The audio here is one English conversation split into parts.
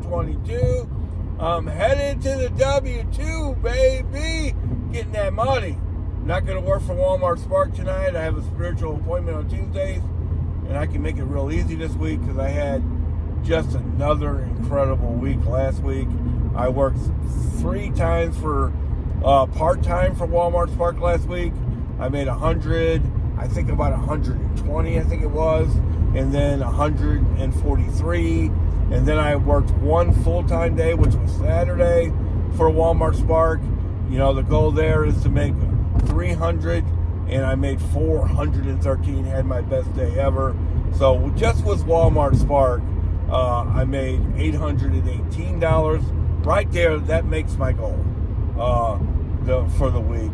722. I'm headed to the W2, baby. Getting that money. Not going to work for Walmart Spark tonight. I have a spiritual appointment on Tuesdays, and I can make it real easy this week because I had just another incredible week last week. I worked 3 times for part-time for Walmart Spark last week. I made 100, I think about 120, I think it was, and then 143. And then I worked 1 full-time day, which was Saturday, for Walmart Spark. You know, the goal there is to make 300, and I made 413, had my best day ever. So just with Walmart Spark, I made $818. Right there, that makes my goal for the week.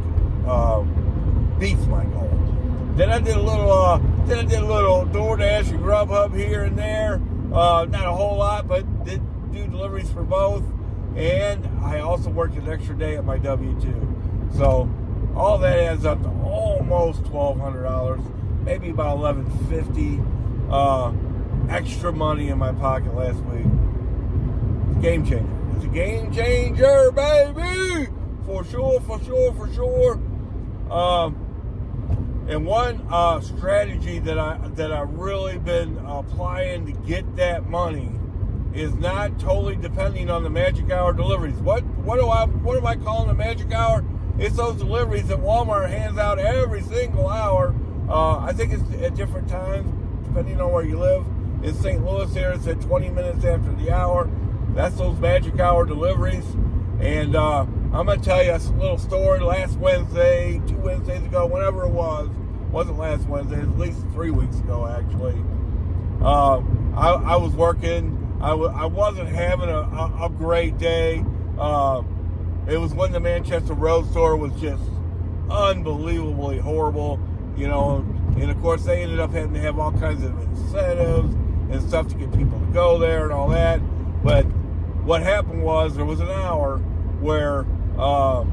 Beats my goal. Then I did a little DoorDash and Grubhub here and there. Not a whole lot, but did do deliveries for both. And I also worked an extra day at my W2. So all that adds up to almost $1,200, maybe about $1,150 extra money in my pocket last week. It's a game changer. It's a game changer, baby! For sure. And one strategy that I've really been applying to get that money is not totally depending on the magic hour deliveries. What am I calling the magic hour? It's those deliveries that Walmart hands out every single hour. I think it's at different times depending on where you live. In St. Louis here, it's at 20 minutes after the hour. That's those magic hour deliveries. And I'm going to tell you a little story. Last Wednesday, 2 Wednesdays ago, whenever it wasn't last Wednesday, at least 3 weeks ago, actually. I was working. I wasn't having a great day. It was when the Manchester Road store was just unbelievably horrible, you know. And of course, they ended up having to have all kinds of incentives and stuff to get people to go there and all that. But what happened was there was an hour where, I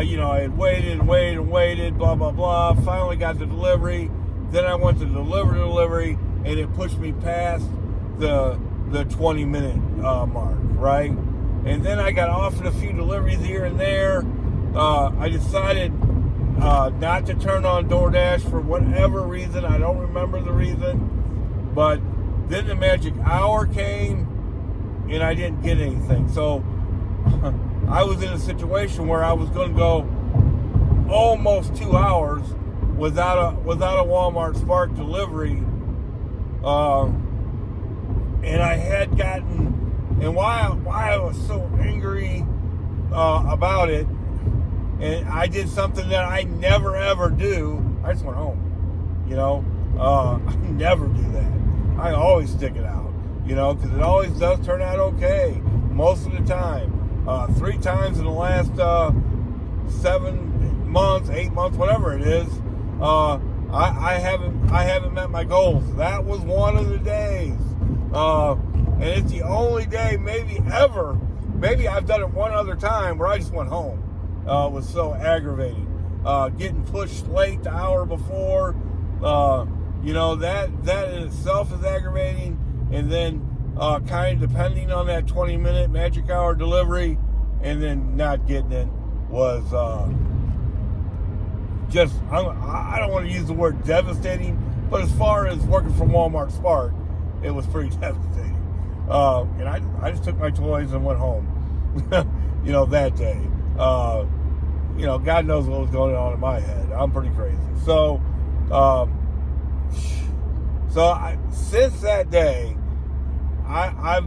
had waited, blah, blah, blah. Finally got the delivery. Then I went to delivery, and it pushed me past the 20-minute mark, right? And then I got offered a few deliveries here and there. I decided not to turn on DoorDash for whatever reason. I don't remember the reason. But then the magic hour came, and I didn't get anything. So I was in a situation where I was going to go almost 2 hours without a Walmart Spark delivery. And I had gotten, and why I was so angry about it, and I did something that I never ever do. I just went home. You know, I never do that. I always stick it out. You know, because it always does turn out okay most of the time. 3 times in the last 7 months, 8 months, whatever it is, I haven't met my goals. That was one of the days, and it's the only day maybe ever. Maybe I've done it one other time where I just went home. It was so aggravating. Getting pushed late the hour before, that in itself is aggravating. And then kind of depending on that 20-minute magic hour delivery, and then not getting it was just, I don't want to use the word devastating, but as far as working for Walmart Spark, it was pretty devastating. And I just took my toys and went home, that day. God knows what was going on in my head. I'm pretty crazy. So since that day, I've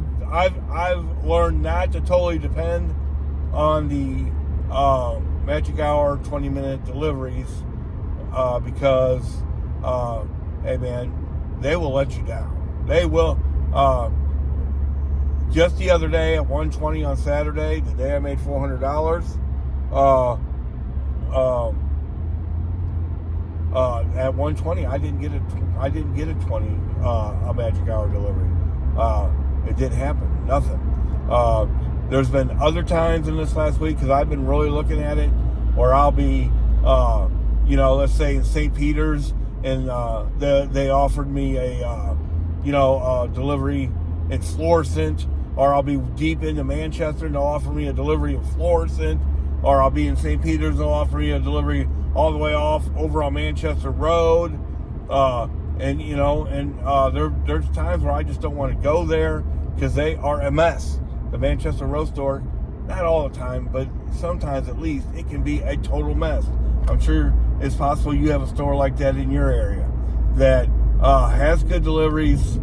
learned not to totally depend on the magic hour 20-minute deliveries because hey man, they will let you down. They will. Just the other day at 1:20 on Saturday, the day I made $400. At 1:20, I didn't get a 20 a magic hour delivery. It didn't happen. Nothing. There's been other times in this last week because I've been really looking at it, where I'll be, let's say in St. Peter's, and they offered me a delivery in Florissant, or I'll be deep into Manchester and they'll offer me a delivery in Florissant, or I'll be in St. Peter's and they'll offer me a delivery all the way off over on Manchester Road. There's times where I just don't want to go there because they are a mess. The Manchester Road store, not all the time, but sometimes at least, it can be a total mess. I'm sure it's possible you have a store like that in your area that has good deliveries.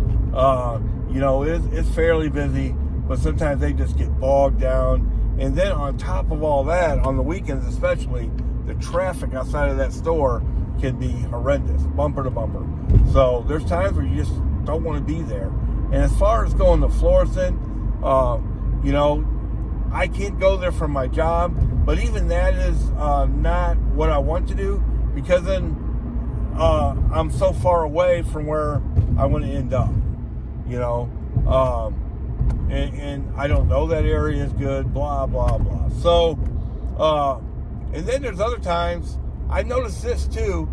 It's fairly busy, but sometimes they just get bogged down. And then on top of all that, on the weekends especially, the traffic outside of that store can be horrendous, bumper to bumper. So there's times where you just don't want to be there. And as far as going to Florissant, I can't go there from my job, but even that is not what I want to do, because then I'm so far away from where I want to end up, and I don't know that area is good, blah, blah, blah. So, and then there's other times, I noticed this too,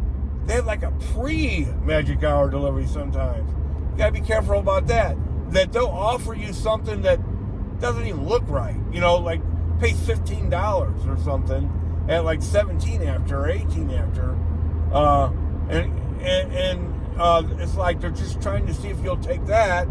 they have like a pre-magic hour delivery sometimes. You gotta be careful about that they'll offer you something that doesn't even look right, like pay $15 or something at like 17 after or 18 after, and it's like they're just trying to see if you'll take that,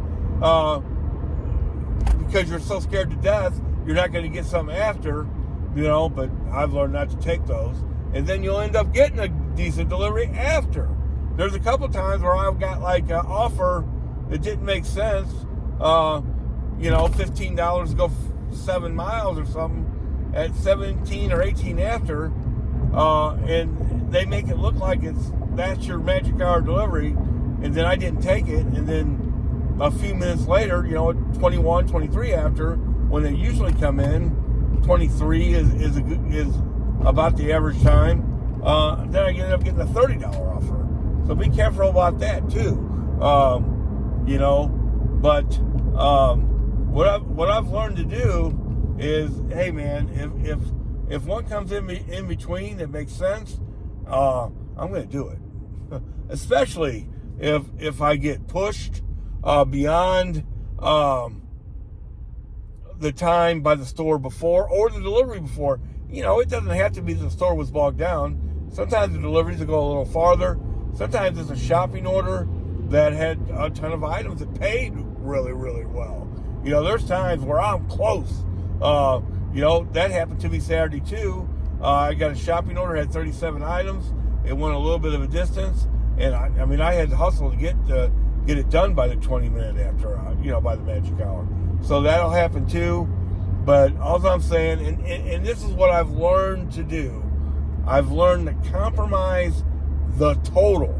because you're so scared to death you're not going to get something after, but I've learned not to take those, and then you'll end up getting a decent delivery after. There's a couple times where I've got like an offer that didn't make sense, $15 to go 7 miles or something at 17 or 18 after, and they make it look like that's your magic hour delivery, and then I didn't take it, and then a few minutes later, at 21, 23 after, when they usually come in, 23 is about the average time, then I end up getting a $30 offer. So be careful about that too, but what I've learned to do is, hey man, if one comes in between that makes sense, I'm going to do it. Especially if I get pushed beyond the time by the store before or the delivery before. It doesn't have to be the store was bogged down. Sometimes the deliveries will go a little farther. Sometimes it's a shopping order that had a ton of items that paid really, really well. There's times where I'm close. That happened to me Saturday too. I got a shopping order, had 37 items. It went a little bit of a distance, and I had to hustle to get it done by the 20-minute after, by the magic hour. So that'll happen too. But all I'm saying, and this is what I've learned to do. I've learned to compromise the total.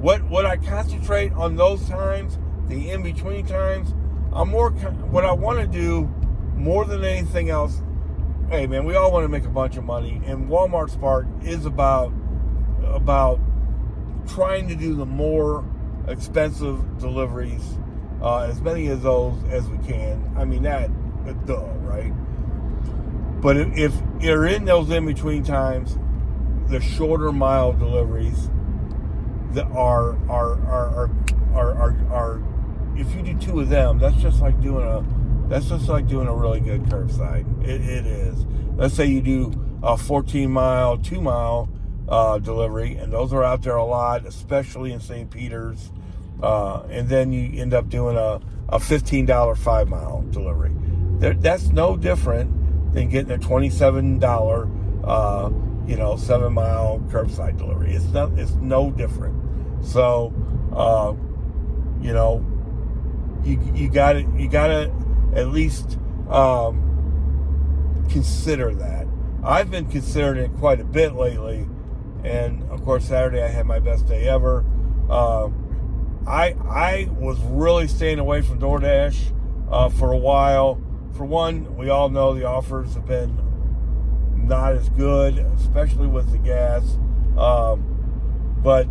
What I concentrate on those times, the in-between times, what I want to do more than anything else, hey man, we all want to make a bunch of money, and Walmart Spark is about trying to do the more expensive deliveries, as many of those as we can. Right? But if you're in those in-between times, the shorter mile deliveries that are if you do 2 of them, that's just like doing a really good curbside. It is. Let's say you do a 14-mile, 2-mile delivery, and those are out there a lot, especially in St. Peter's, and then you end up doing a $15 5-mile delivery. That's no different than getting a $27 7-mile curbside delivery. It's no different. So you gotta at least consider that. I've been considering it quite a bit lately, and of course Saturday I had my best day ever. I was really staying away from DoorDash for a while. For one, we all know the offers have been not as good, especially with the gas. But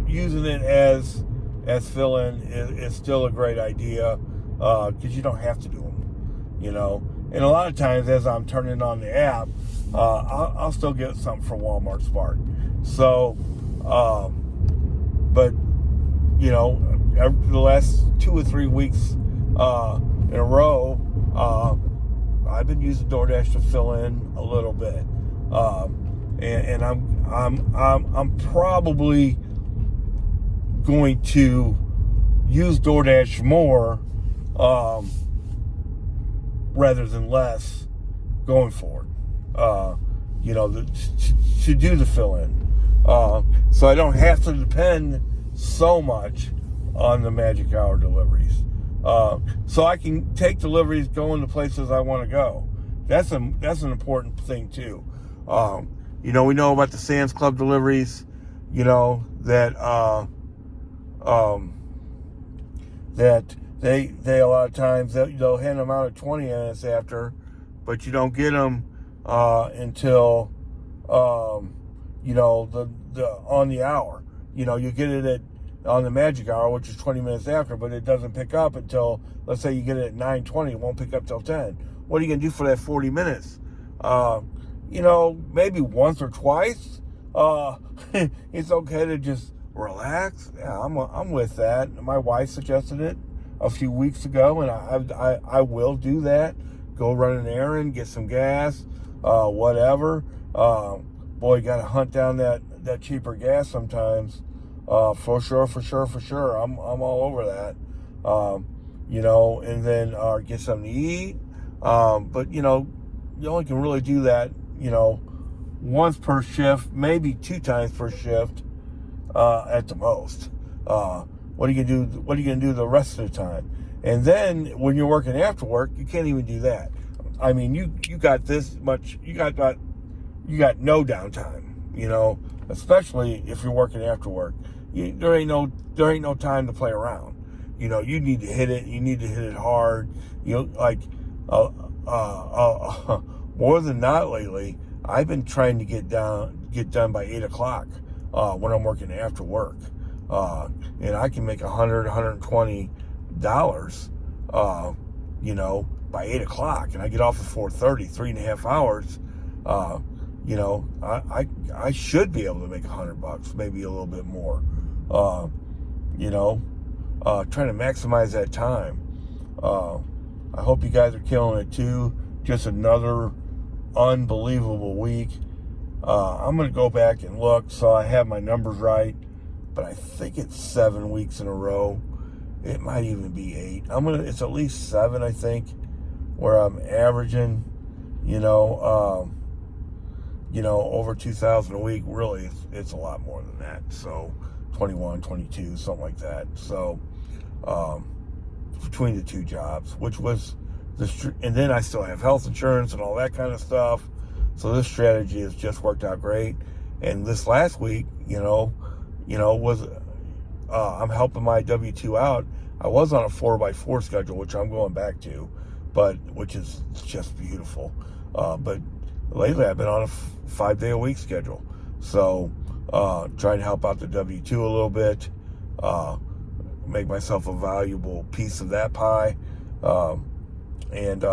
using it as fill-in is still a great idea, because you don't have to do them, And a lot of times, as I'm turning on the app, I'll still get something from Walmart Spark. So, but the last 2 or 3 weeks, in a row, I've been using DoorDash to fill in a little bit, and I'm probably going to use DoorDash more rather than less going forward. To do the fill in, so I don't have to depend so much on the magic hour deliveries. So I can take deliveries going to places I want to go. That's an important thing too. We know about the Sam's Club deliveries, that they a lot of times they'll hand them out at 20 minutes after, but you don't get them until the on the hour. You get it on the magic hour, which is 20 minutes after, but it doesn't pick up until, let's say you get it at 9:20, it won't pick up till 10. What are you gonna do for that 40 minutes? Maybe once or twice. It's okay to just relax. Yeah, I'm with that. My wife suggested it a few weeks ago, and I will do that. Go run an errand, get some gas, whatever. Boy, you gotta hunt down that cheaper gas sometimes. For sure. I'm all over that. And then get something to eat. But you only can really do that, once per shift, maybe 2 times per shift, at the most. What are you gonna do the rest of the time? And then when you're working after work, you can't even do that. I mean, you got this much. You got no downtime. Especially if you're working after work. There ain't no time to play around. You need to hit it. You need to hit it hard. More than not lately, I've been trying to get done by 8:00 when I'm working after work, and I can make $120, by 8:00, and I get off at 4:30, 3.5 hours. I should be able to make $100, maybe a little bit more. Trying to maximize that time. I hope you guys are killing it too. Just another unbelievable week. I'm going to go back and look so I have my numbers right, but I think it's 7 weeks in a row. It might even be 8. It's at least 7, I think, where I'm averaging, over 2,000 a week. Really, it's a lot more than that. So 21, 22, something like that. So between the 2 jobs, which was and then I still have health insurance and all that kind of stuff. So this strategy has just worked out great. And this last week, was I'm helping my W-2 out. I was on a 4x4 schedule, which I'm going back to, which is just beautiful. But lately I've been on a 5-day-a-week schedule. So trying to help out the W-2 a little bit, make myself a valuable piece of that pie. And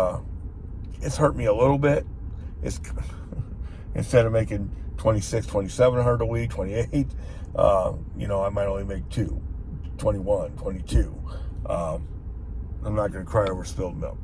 it's hurt me a little bit. It's instead of making 26, 2,700 a week, 28, I might only make 21, 22. I'm not going to cry over spilled milk.